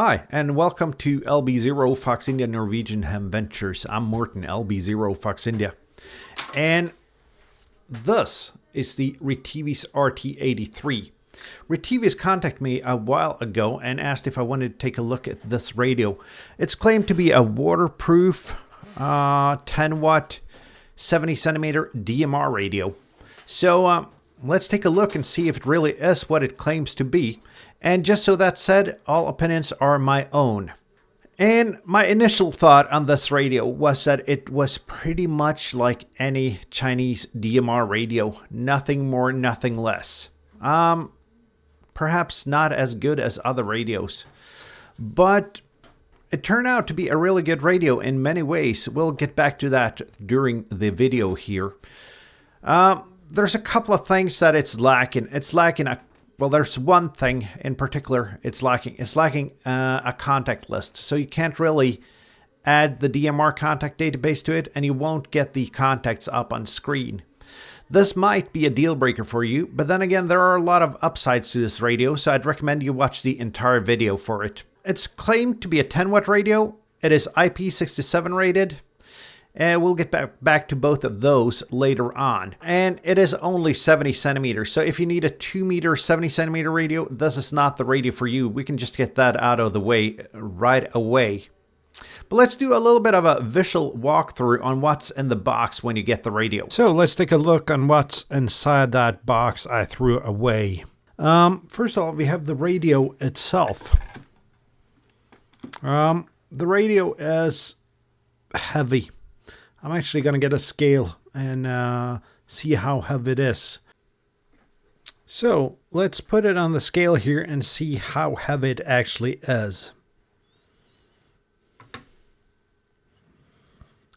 Hi, and welcome to LB0 Fox India Norwegian Hem Ventures. I'm Morten, LB0 Fox India. And this is the Retevis RT83. Retevis contacted me a while ago and asked if I wanted to take a look at this radio. It's claimed to be a waterproof 10 watt 70 centimeter DMR radio. So let's take a look and see if it really is what it claims to be. And just so that's said, all opinions are my own. And my initial thought on this radio was that it was pretty much like any Chinese DMR radio. Nothing more, nothing less. Perhaps not as good as other radios. But it turned out to be a really good radio in many ways. We'll get back to that during the video here. There's a couple of things that it's lacking. Well, there's one thing in particular it's lacking. It's lacking a contact list. So you can't really add the DMR contact database to it, and you won't get the contacts up on screen. This might be a deal breaker for you, but then again, there are a lot of upsides to this radio, so I'd recommend you watch the entire video for it. It's claimed to be a 10 watt radio. It is IP67 rated. And we'll get back to both of those later on. And it is only 70 centimeters. So if you need a 2 meter, 70 centimeter radio, this is not the radio for you. We can just get that out of the way right away. But let's do a little bit of a visual walkthrough on what's in the box when you get the radio. So let's take a look on what's inside that box I threw away. First of all, we have the radio itself. The radio is heavy. I'm actually going to get a scale and see how heavy it is. So let's put it on the scale here and see how heavy it actually is.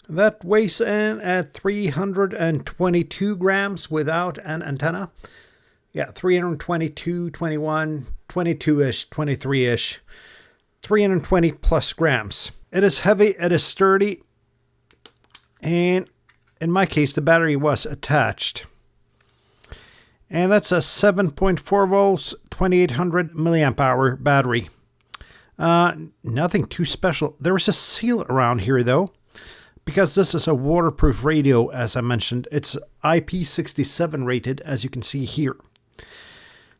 That weighs in at 322 grams without an antenna. Yeah, 322, 21, 22-ish, 23-ish, 320 plus grams. It is heavy, it is sturdy. And in my case, the battery was attached. And that's a 7.4 volts, 2800 milliamp hour battery. Nothing too special. There is a seal around here though, because this is a waterproof radio, as I mentioned. It's IP67 rated, as you can see here.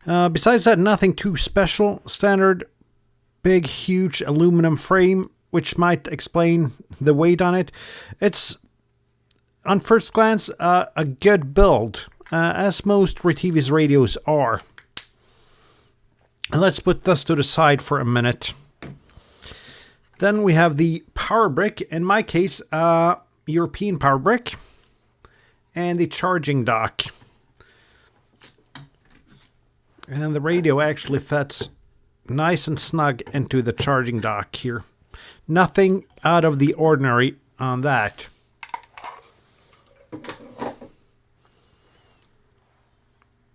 Besides that, nothing too special. Standard, big, huge aluminum frame, which might explain the weight on it. It's, on first glance, a good build, as most Retevis radios are. And let's put this to the side for a minute. Then we have the power brick, in my case, European power brick, and the charging dock. And the radio actually fits nice and snug into the charging dock here. Nothing out of the ordinary on that.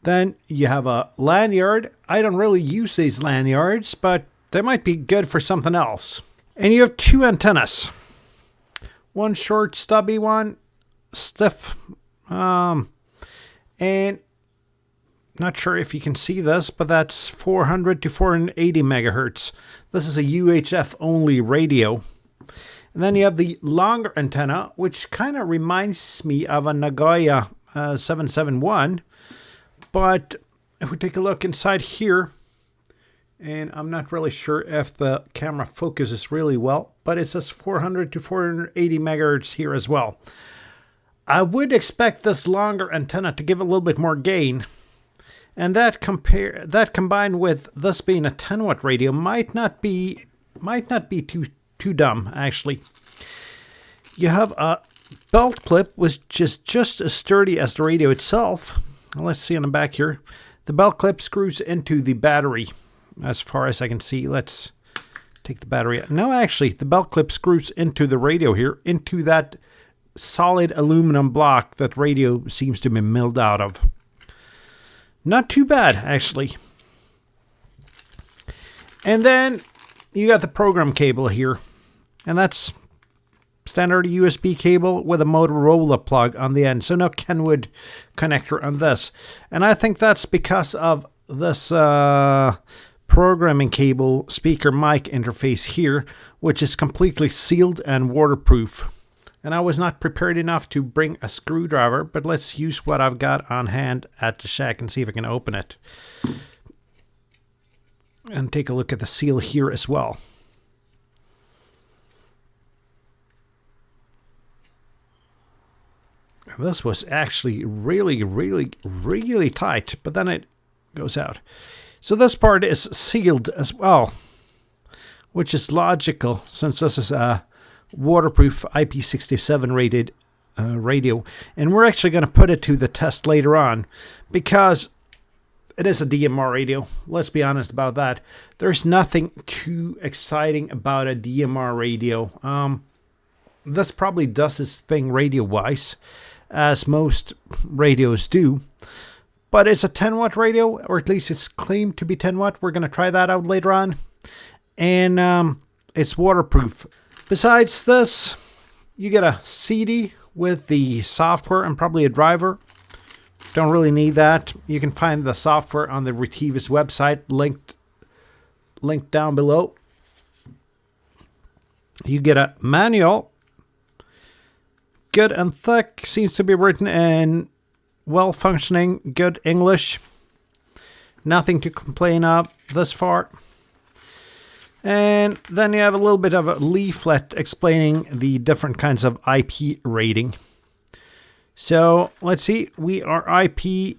Then you have a lanyard. I don't really use these lanyards, but they might be good for something else. And you have two antennas. One short, stubby one, stiff. And not sure if you can see this, but that's 400 to 480 megahertz. This is a UHF only radio. And then you have the longer antenna, which kind of reminds me of a Nagoya 771. But if we take a look inside here, and I'm not really sure if the camera focuses really well, but it says 400 to 480 megahertz here as well. I would expect this longer antenna to give a little bit more gain. And that combined with this being a 10 watt radio might not be too dumb, actually. You have a belt clip which is just as sturdy as the radio itself. Let's see on the back here. The belt clip screws into the battery. As far as I can see, let's take the battery out. No, actually, the belt clip screws into the radio here, into that solid aluminum block that radio seems to be milled out of. Not too bad, actually. And then you got the program cable here. And that's standard USB cable with a Motorola plug on the end. So no Kenwood connector on this. And I think that's because of this programming cable speaker mic interface here, which is completely sealed and waterproof. And I was not prepared enough to bring a screwdriver, but let's use what I've got on hand at the shack and see if I can open it. And take a look at the seal here as well. This was actually really tight, but then it goes out. So this part is sealed as well, which is logical since this is a waterproof IP67 rated radio. And we're actually going to put it to the test later on because it is a DMR radio. Let's be honest about that. There's nothing too exciting about a DMR radio. This probably does its thing radio-wise, as most radios do. But it's a 10 watt radio, or at least it's claimed to be 10 watt. We're going to try that out later on. And it's waterproof. Besides this, you get a CD with the software and probably a driver. Don't really need that. You can find the software on the Retevis website, linked down below. You get a manual. Good and thick, seems to be written in well-functioning, good English. Nothing to complain of this far. And then you have a little bit of a leaflet explaining the different kinds of IP rating. So let's see, we are IP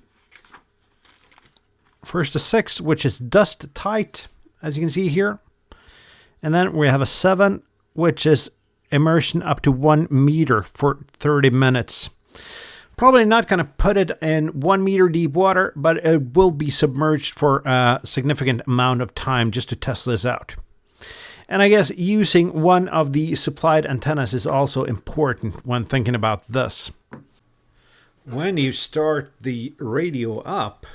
first to 6, which is dust tight, as you can see here. And then we have a 7, which is immersion up to 1 meter for 30 minutes. Probably not going to put it in 1 meter deep water, but it will be submerged for a significant amount of time just to test this out. And I guess using one of the supplied antennas is also important when thinking about this. When you start the radio up,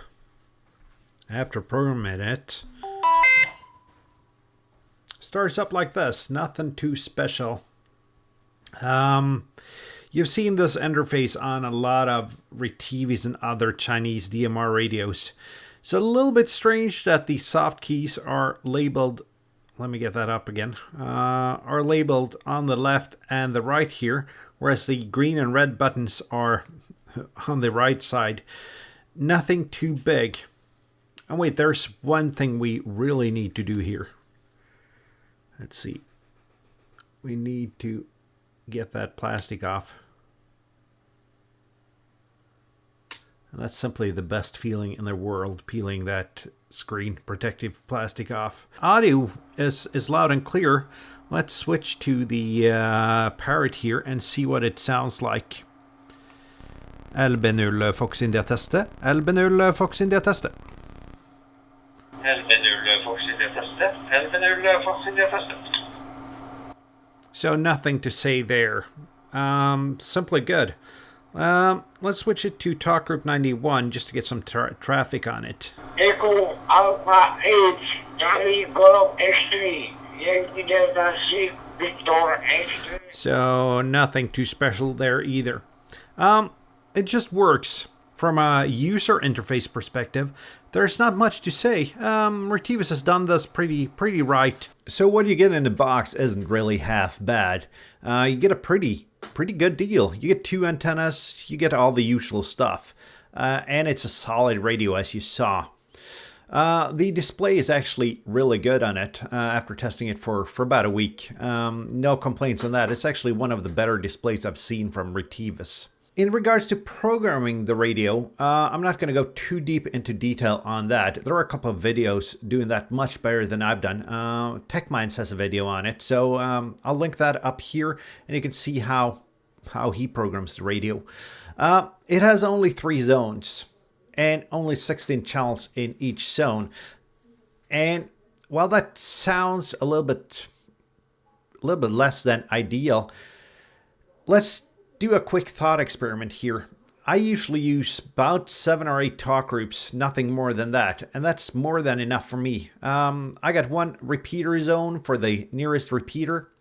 after programming it, starts up like this, nothing too special. You've seen this interface on a lot of Retevis and other Chinese DMR radios. So a little bit strange that the soft keys are labeled, let me get that up again, are labeled on the left and the right here, whereas the green and red buttons are on the right side. Nothing too big. And wait, there's one thing we really need to do here. Let's see. We need to get that plastic off. And that's simply the best feeling in the world, peeling that screen protective plastic off. Audio is loud and clear. Let's switch to the parrot here and see what it sounds like. LB0 Fox India teste. LB0 Fox India teste. LB0 Fox India teste. LB0 Fox India teste. So nothing to say there. Simply good. Let's switch it to talk group 91 just to get some traffic on it. Echo Alpha 8, Charlie Golf X3, Yankee Delta 6, Victor X3. So nothing too special there either. It just works. From a user interface perspective, there's not much to say. Retevis has done this pretty right. So what you get in the box isn't really half bad. You get a pretty good deal. You get 2 antennas, you get all the usual stuff. And it's a solid radio, as you saw. The display is actually really good on it after testing it for about a week. No complaints on that. It's actually one of the better displays I've seen from Retevis. In regards to programming the radio, I'm not going to go too deep into detail on that. There are a couple of videos doing that much better than I've done. TechMinds has a video on it, so I'll link that up here, and you can see how he programs the radio. It has only 3 zones and only 16 channels in each zone. And while that sounds a little bit less than ideal, let's do a quick thought experiment here. I usually use about 7 or 8 talk groups, nothing more than that, and that's more than enough for me. I got 1 repeater zone for the nearest repeater.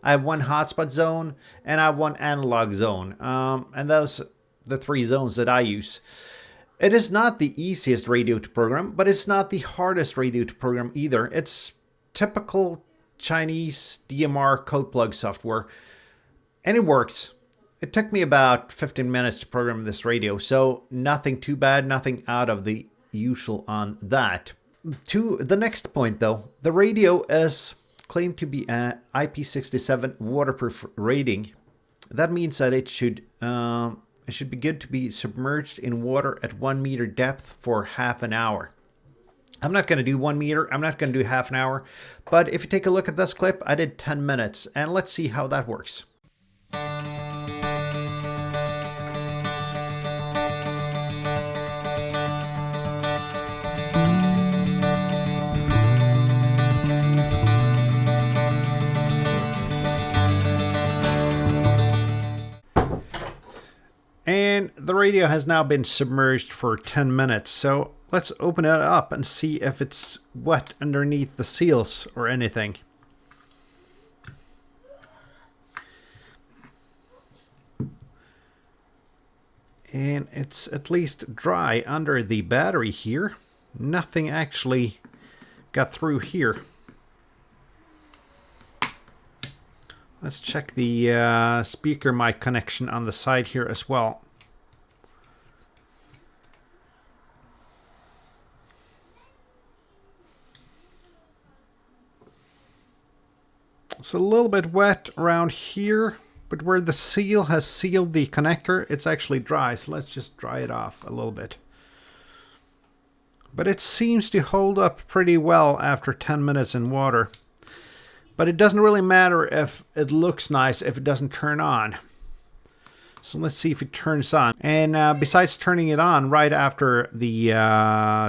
I have 1 hotspot zone, and I have 1 analog zone, and those are the 3 zones that I use. It is not the easiest radio to program, but it's not the hardest radio to program either. It's typical Chinese DMR code plug software, and it works. It took me about 15 minutes to program this radio, so nothing too bad, nothing out of the usual on that. To the next point though, the radio is claimed to be an IP67 waterproof rating. That means that it should be good to be submerged in water at 1 meter depth for half an hour. I'm not going to do 1 meter, I'm not going to do half an hour, but if you take a look at this clip, I did 10 minutes, and let's see how that works. And the radio has now been submerged for 10 minutes, so let's open it up and see if it's wet underneath the seals or anything. And it's at least dry under the battery here. Nothing actually got through here. Let's check the speaker mic connection on the side here as well. It's a little bit wet around here, but where the seal has sealed the connector, it's actually dry. So let's just dry it off a little bit. But it seems to hold up pretty well after 10 minutes in water. But it doesn't really matter if it looks nice if it doesn't turn on. So let's see if it turns on. And besides turning it on right after the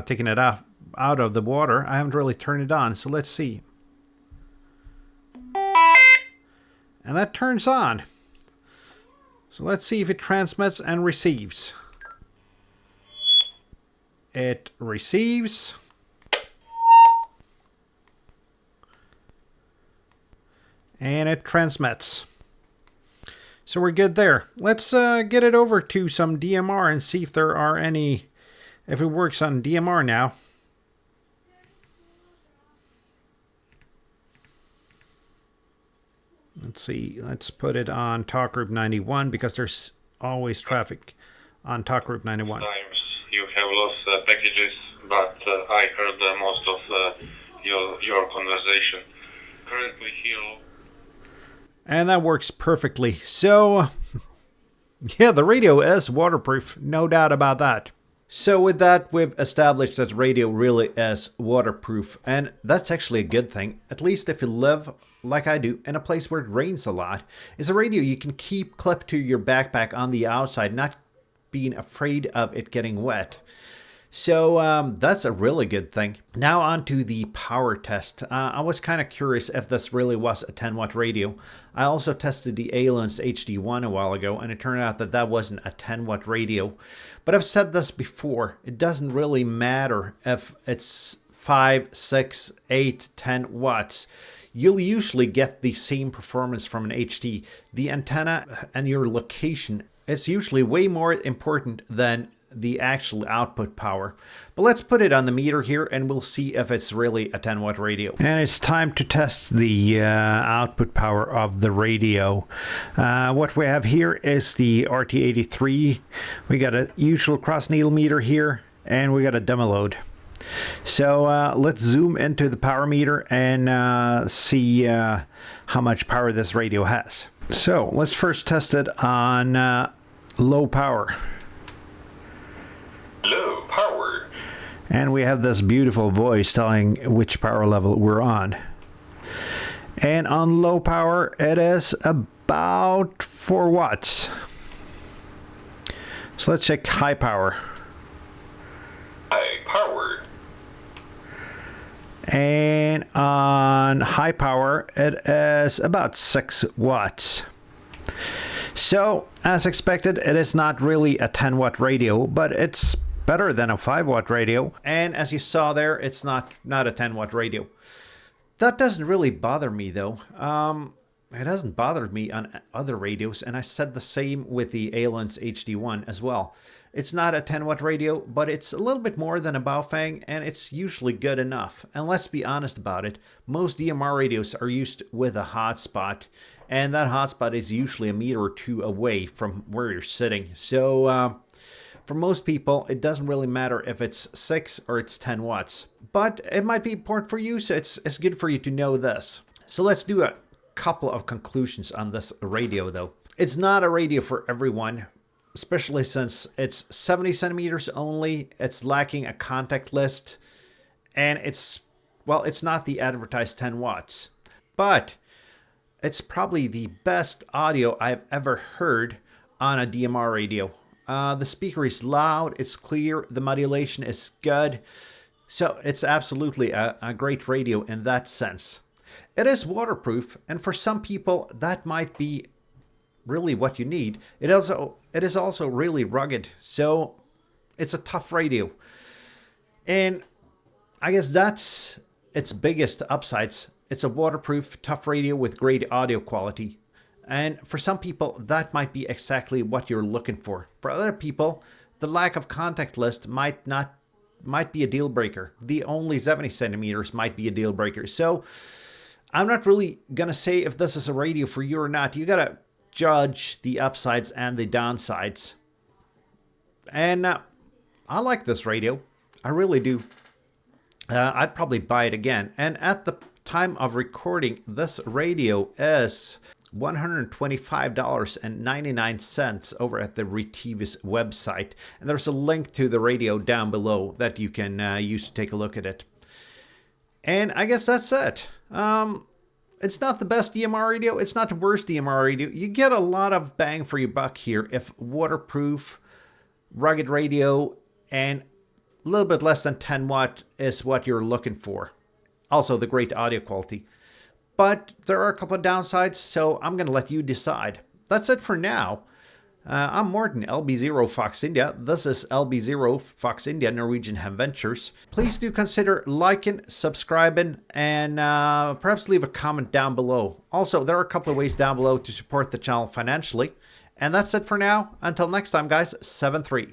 taking it out of the water, I haven't really turned it on. So let's see. And that turns on. So let's see if it transmits and receives. It receives. And it transmits. So we're good there. Let's get it over to some DMR and see if there are any, if it works on DMR now. Let's see, let's put it on talk group 91 because there's always traffic on talk group 91. Sometimes you have lost packages, but I heard most of your conversation. Currently here. And that works perfectly. So, yeah, the radio is waterproof, no doubt about that. So with that, we've established that the radio really is waterproof, and that's actually a good thing. At least if you live, like I do, in a place where it rains a lot, is a radio you can keep clipped to your backpack on the outside, not being afraid of it getting wet. So that's a really good thing. Now on to the power test. I was kind of curious if this really was a 10 watt radio. I also tested the Aliens HD1 a while ago, and it turned out that that wasn't a 10 watt radio. But I've said this before, it doesn't really matter if it's 5, 6, 8, 10 watts. You'll usually get the same performance from an HD. The antenna and your location is usually way more important than the actual output power. But let's put it on the meter here and we'll see if it's really a 10 watt radio. And it's time to test the output power of the radio. What we have here is the RT83. We got a usual cross needle meter here and we got a demo load. So let's zoom into the power meter and see how much power this radio has. So let's first test it on low power. Low power. And we have this beautiful voice telling which power level we're on. And on low power, it is about 4 watts. So let's check high power. High power. And on high power, it is about 6 watts. So, as expected, it is not really a 10 watt radio, but it's better than a 5 watt radio. And as you saw there, it's not a 10 watt radio. That doesn't really bother me though. It hasn't bothered me on other radios, and I said the same with the Aliens HD1 as well. It's not a 10-watt radio, but it's a little bit more than a Baofeng, and it's usually good enough. And let's be honest about it, most DMR radios are used with a hotspot, and that hotspot is usually a meter or two away from where you're sitting. So for most people, it doesn't really matter if it's 6 or it's 10 watts. But it might be important for you, so it's good for you to know this. So let's do a couple of conclusions on this radio, though. It's not a radio for everyone, especially since it's 70 centimeters only, it's lacking a contact list, and it's not the advertised 10 watts. But it's probably the best audio I've ever heard on a DMR radio. The speaker is loud, it's clear, the modulation is good, so it's absolutely a great radio in that sense. It is waterproof, and for some people that might be really what you need. It is also really rugged, so it's a tough radio. And I guess that's its biggest upsides. It's a waterproof, tough radio with great audio quality. And for some people, that might be exactly what you're looking for. For other people, the lack of contact list might be a deal breaker. The only 70 centimeters might be a deal breaker. So I'm not really gonna say if this is a radio for you or not. You gotta judge the upsides and the downsides. And I like this radio. I really do. I'd probably buy it again. And at the time of recording, this radio is $125.99 over at the Retevis website. And there's a link to the radio down below that you can use to take a look at it. And I guess that's it. It's not the best DMR radio. It's not the worst DMR radio. You get a lot of bang for your buck here if waterproof, rugged radio, and a little bit less than 10 watt is what you're looking for. Also, the great audio quality. But there are a couple of downsides, so I'm going to let you decide. That's it for now. I'm Morten, LB0 Fox India. This is LB0 Fox India Norwegian Ham Ventures. Please do consider liking, subscribing, and perhaps leave a comment down below. Also, there are a couple of ways down below to support the channel financially. And that's it for now. Until next time, guys, 7-3.